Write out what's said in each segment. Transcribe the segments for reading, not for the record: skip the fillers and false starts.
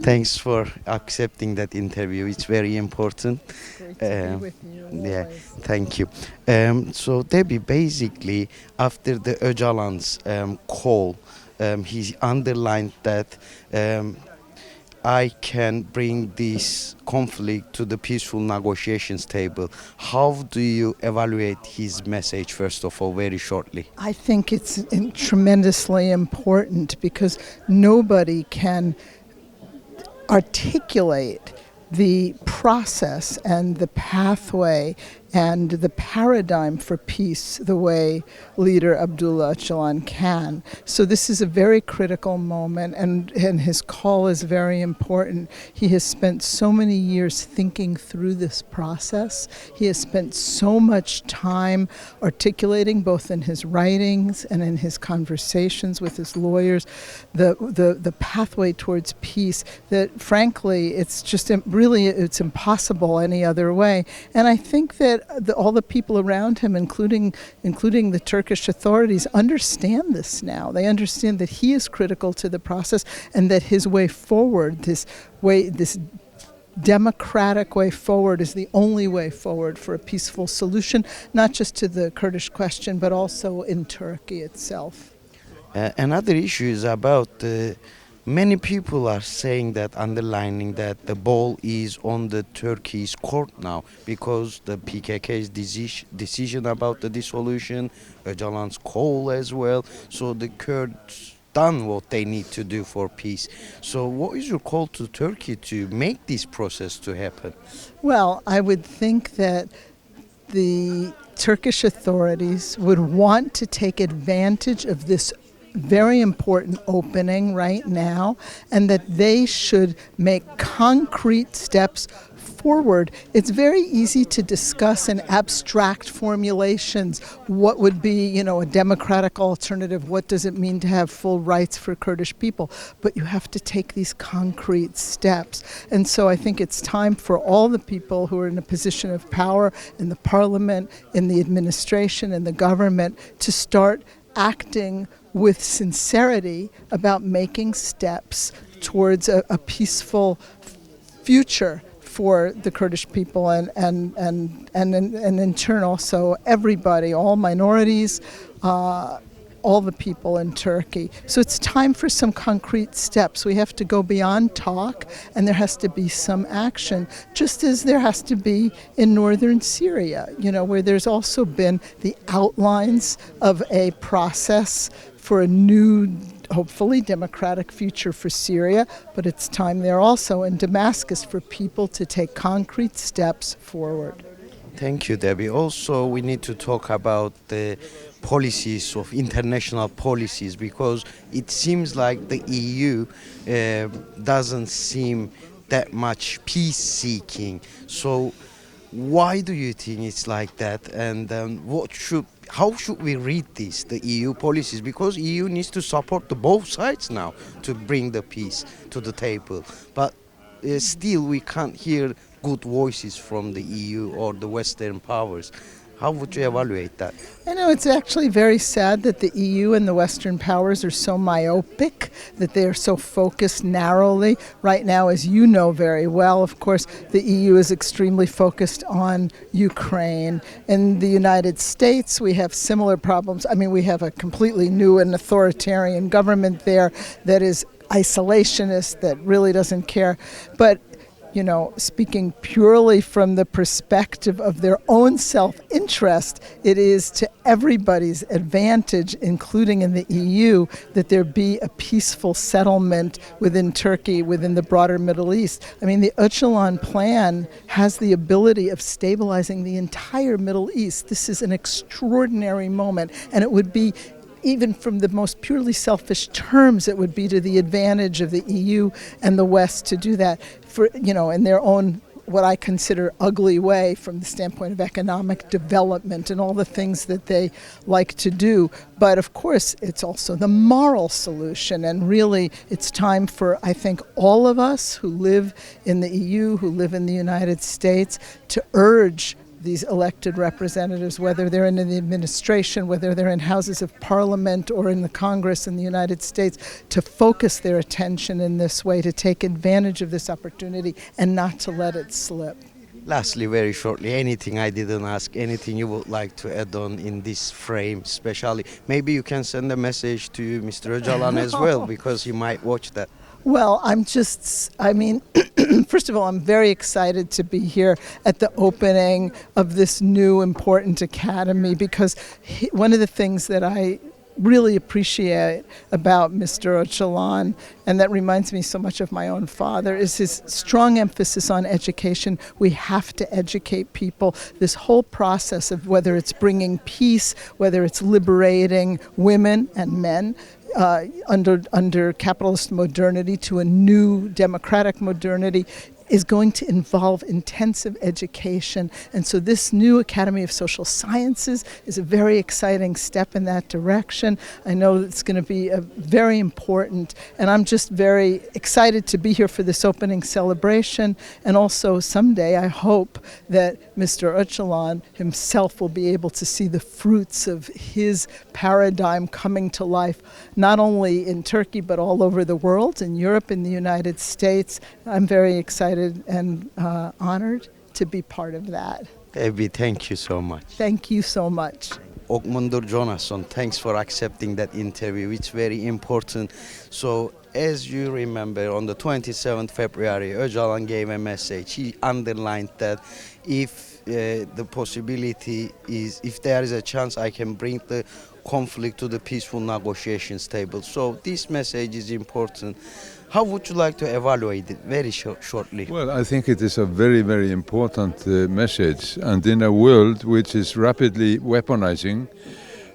Thanks for accepting that interview. It's very important. Great to be with you. Yeah, Always. thank you. So Debbie, basically, after the Öcalan's call, he underlined that I can bring this conflict to the peaceful negotiations table. How do you evaluate his message, first of all, very shortly? I think it's tremendously important because nobody can articulate the process and the pathway and the paradigm for peace the way Leader Abdullah Öcalan can. So this is a very critical moment, and his call is very important. He has spent so many years thinking through this process. He has spent so much time articulating, both in his writings and in his conversations with his lawyers, the pathway towards peace that, frankly, it's just really, it's impossible any other way. And I think that all the people around him, including the Turkish authorities, understand this now. They understand that he is critical to the process and that his way forward, this democratic way forward, is the only way forward for a peaceful solution, not just to the Kurdish question, but also in Turkey itself. Another issue is about many people are saying that, underlining that the ball is on the Turkey's court now because the PKK's decision about the dissolution, Öcalan's call as well. So the Kurds done what they need to do for peace. So what is your call to Turkey to make this process to happen? Well, I would think that the Turkish authorities would want to take advantage of this very important opening right now, and that they should make concrete steps forward. It's very easy to discuss in abstract formulations what would be, a democratic alternative, what does it mean to have full rights for Kurdish people, but you have to take these concrete steps. And so I think it's time for all the people who are in a position of power in the parliament, in the administration, in the government, to start acting with sincerity about making steps towards a peaceful future for the Kurdish people and in turn also everybody, all minorities, all the people in Turkey. So it's time for some concrete steps. We have to go beyond talk, and there has to be some action, just as there has to be in northern Syria, where there's also been the outlines of a process for a new, hopefully democratic future for Syria, but it's time there also in Damascus for people to take concrete steps forward. Thank you, Debbie. Also, we need to talk about the policies of international policies, because it seems like the EU doesn't seem that much peace-seeking. So why do you think it's like that? And how should we read this, the EU policies? Because EU needs to support the both sides now to bring the peace to the table. But still we can't hear good voices from the EU or the Western powers. How would you evaluate that? I know it's actually very sad that the EU and the Western powers are so myopic, that they are so focused narrowly. Right now, as you know very well, of course, the EU is extremely focused on Ukraine. In the United States, we have similar problems. I mean, we have a completely new and authoritarian government there that is isolationist, that really doesn't care. But speaking purely from the perspective of their own self-interest, it is to everybody's advantage, including in the EU, that there be a peaceful settlement within Turkey, within the broader Middle East. I mean, the Öcalan plan has the ability of stabilizing the entire Middle East. This is an extraordinary moment, and it would be, even from the most purely selfish terms, it would be to the advantage of the EU and the West to do that in their own, what I consider, ugly way from the standpoint of economic development and all the things that they like to do. But of course, it's also the moral solution. And really, it's time for, I think, all of us who live in the EU, who live in the United States, to urge these elected representatives, whether they're in the administration, whether they're in houses of parliament or in the Congress in the United States, to focus their attention in this way, to take advantage of this opportunity and not to let it slip. Lastly, very shortly, anything I didn't ask, anything you would like to add on in this frame, especially? Maybe you can send a message to Mr. Öcalan as well, because he might watch that. Well, first of all, I'm very excited to be here at the opening of this new important academy, because one of the things that I really appreciate about Mr. Öcalan, and that reminds me so much of my own father, is his strong emphasis on education. We have to educate people. This whole process of whether it's bringing peace, whether it's liberating women and men under capitalist modernity to a new democratic modernity, is going to involve intensive education. And so this new Academy of Social Sciences is a very exciting step in that direction. I know it's going to be a very important, and I'm just very excited to be here for this opening celebration. And also someday I hope that Mr. Öcalan himself will be able to see the fruits of his paradigm coming to life, not only in Turkey but all over the world, in Europe, in the United States. I'm very excited and honored to be part of that. Debbie, thank you so much. Thank you so much. Ögmundur Jonnason, thanks for accepting that interview. It's very important. So, as you remember, on the 27th February, Öcalan gave a message. He underlined that if the possibility is, if there is a chance, I can bring the conflict to the peaceful negotiations table. So this message is important. How would you like to evaluate it very shortly? Well, I think it is a very, very important message. And in a world which is rapidly weaponizing,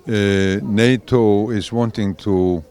NATO is wanting to,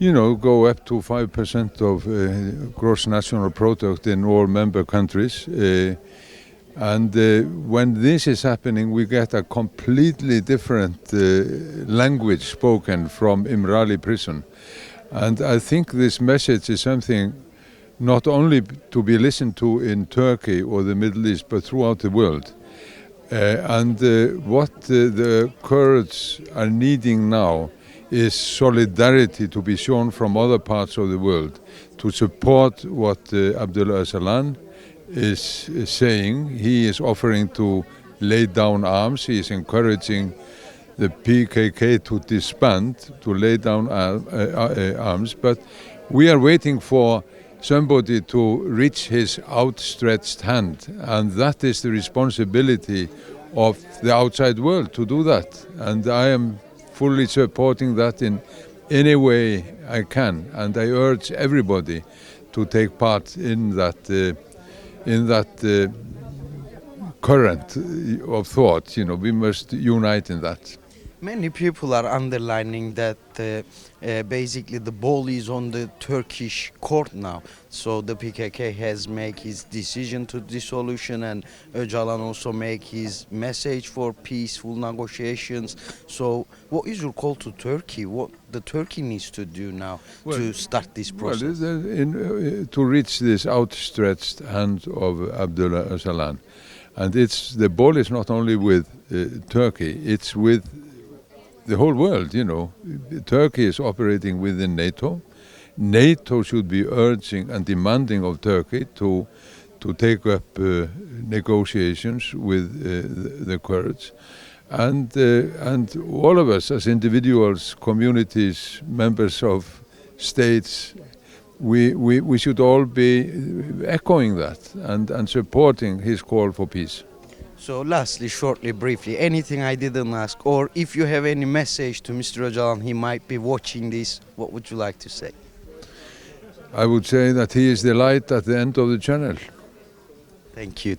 go up to 5% of gross national product in all member countries. And when this is happening, we get a completely different language spoken from Imrali prison. And I think this message is something not only to be listened to in Turkey or the Middle East, but throughout the world. What the Kurds are needing now is solidarity to be shown from other parts of the world to support what Abdullah Öcalan is saying. He is offering to lay down arms. He is encouraging the PKK to disband, to lay down arms. But we are waiting for somebody to reach his outstretched hand. And that is the responsibility of the outside world to do that. And I am fully supporting that in any way I can. And I urge everybody to take part in that current of thought. We must unite in that. Many people are underlining that basically the ball is on the Turkish court now. So the PKK has made his decision to dissolution, and Öcalan also make his message for peaceful negotiations. So what is your call to Turkey? What the Turkey needs to do now to start this process? Well, to reach this outstretched hand of Abdullah Öcalan. And the ball is not only with Turkey, it's with the whole world. Turkey is operating within NATO. NATO should be urging and demanding of Turkey to take up negotiations with the Kurds, and all of us as individuals, communities, members of states, we should all be echoing that and supporting his call for peace. So lastly, shortly, briefly, anything I didn't ask, or if you have any message to Mr. Öcalan, he might be watching this, what would you like to say? I would say that he is the light at the end of the tunnel. Thank you.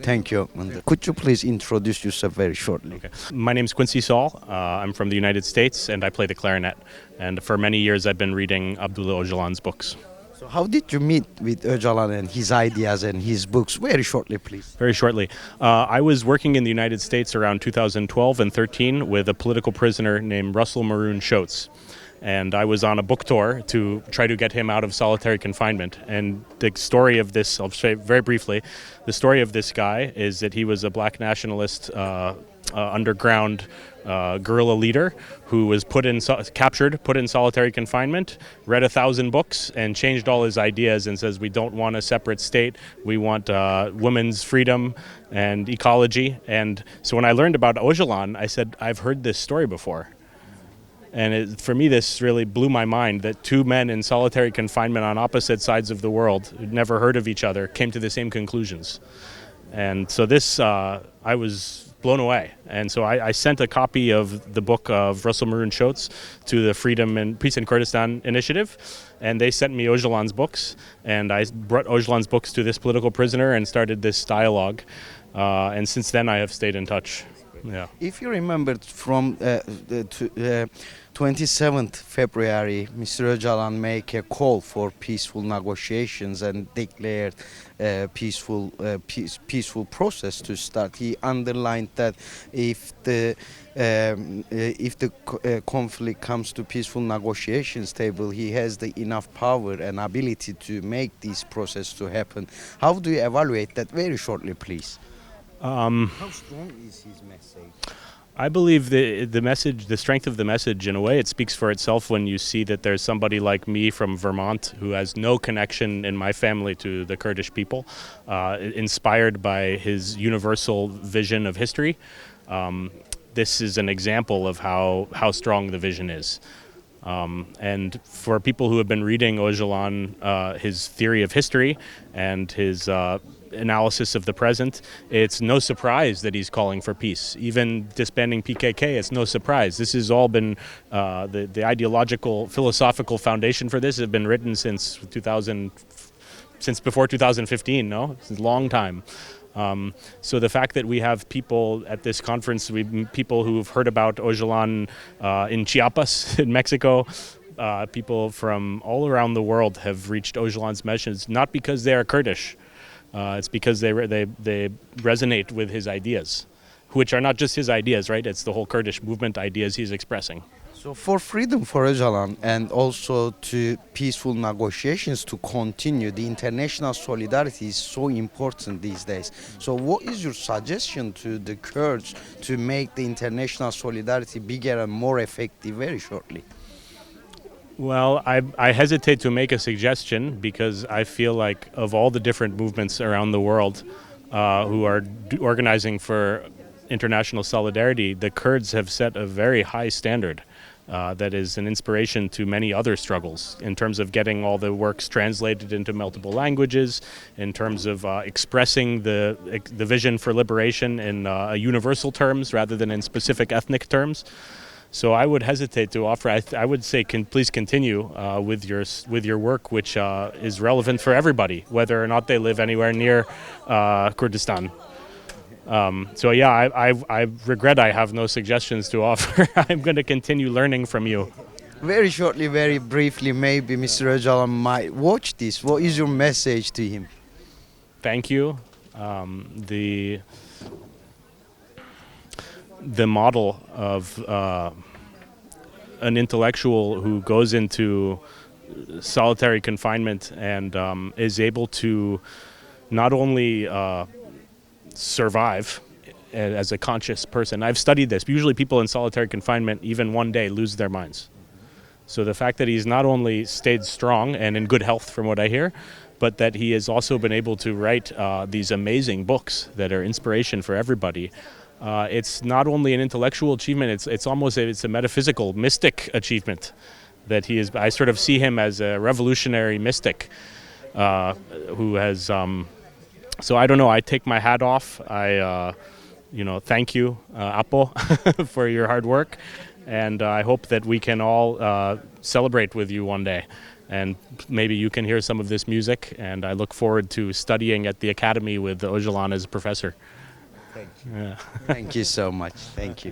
Could you please introduce yourself very shortly? Okay. My name is Quincy Saul. I'm from the United States and I play the clarinet. And for many years I've been reading Abdullah Öcalan's books. So how did you meet with Öcalan and his ideas and his books? Very shortly, please. Very shortly. I was working in the United States around 2012 and 13 with a political prisoner named Russell Maroon Shoatz. and I was on a book tour to try to get him out of solitary confinement. And the story of this, I'll say very briefly, the story of this guy is that he was a black nationalist underground guerrilla leader who was captured, put in solitary confinement, read 1,000 books, and changed all his ideas and says, we don't want a separate state, we want women's freedom and ecology. And so when I learned about Öcalan, I said, I've heard this story before. And for me, this really blew my mind that two men in solitary confinement on opposite sides of the world, who'd never heard of each other, came to the same conclusions. And so this, I was blown away. And so I sent a copy of the book of Russell Maroon Shoatz to the Freedom and Peace in Kurdistan initiative, and they sent me Öcalan's books, and I brought Öcalan's books to this political prisoner and started this dialogue. And since then, I have stayed in touch. Yeah. If you remember from 27th February, Mr. Öcalan made a call for peaceful negotiations and declared peaceful process to start. He underlined that if the conflict comes to peaceful negotiations table, he has the enough power and ability to make this process to happen. How do you evaluate that? Very shortly, please. How strong is his message? I believe the message, the strength of the message, in a way, it speaks for itself when you see that there's somebody like me from Vermont who has no connection in my family to the Kurdish people, inspired by his universal vision of history. This is an example of how strong the vision is. And for people who have been reading Öcalan, his theory of history and his analysis of the present, it's no surprise that he's calling for peace. Even disbanding PKK, it's no surprise. This has all been, the ideological, philosophical foundation for this has been written since before 2015, no? It's a long time. So the fact that we have people at this conference, people who've heard about Öcalan in Chiapas, in Mexico, people from all around the world have reached Öcalan's message, not because they are Kurdish, it's because they resonate with his ideas, which are not just his ideas, right? It's the whole Kurdish movement ideas he's expressing. So for freedom for Öcalan and also to peaceful negotiations to continue, the international solidarity is so important these days. So what is your suggestion to the Kurds to make the international solidarity bigger and more effective very shortly? Well, I hesitate to make a suggestion because I feel like of all the different movements around the world who are organizing for international solidarity, the Kurds have set a very high standard. That is an inspiration to many other struggles in terms of getting all the works translated into multiple languages, in terms of expressing the vision for liberation in universal terms rather than in specific ethnic terms. So I would hesitate to offer. I would say, please continue with your work, which is relevant for everybody, whether or not they live anywhere near Kurdistan. So yeah, I regret I have no suggestions to offer. I'm going to continue learning from you. Very shortly, very briefly, maybe Mr. Öcalan might watch this. What is your message to him? Thank you. The model of an intellectual who goes into solitary confinement and is able to not only survive as a conscious person. I've studied this. Usually people in solitary confinement, even one day, lose their minds. So the fact that he's not only stayed strong and in good health from what I hear, but that he has also been able to write these amazing books that are inspiration for everybody. It's not only an intellectual achievement, it's almost a metaphysical, mystic achievement that he is. I sort of see him as a revolutionary mystic who has so I don't know, I take my hat off. Thank you, Apo, for your hard work. And I hope that we can all celebrate with you one day. And maybe you can hear some of this music. And I look forward to studying at the academy with Öcalan as a professor. Thank you. Yeah. Thank you so much. Thank you.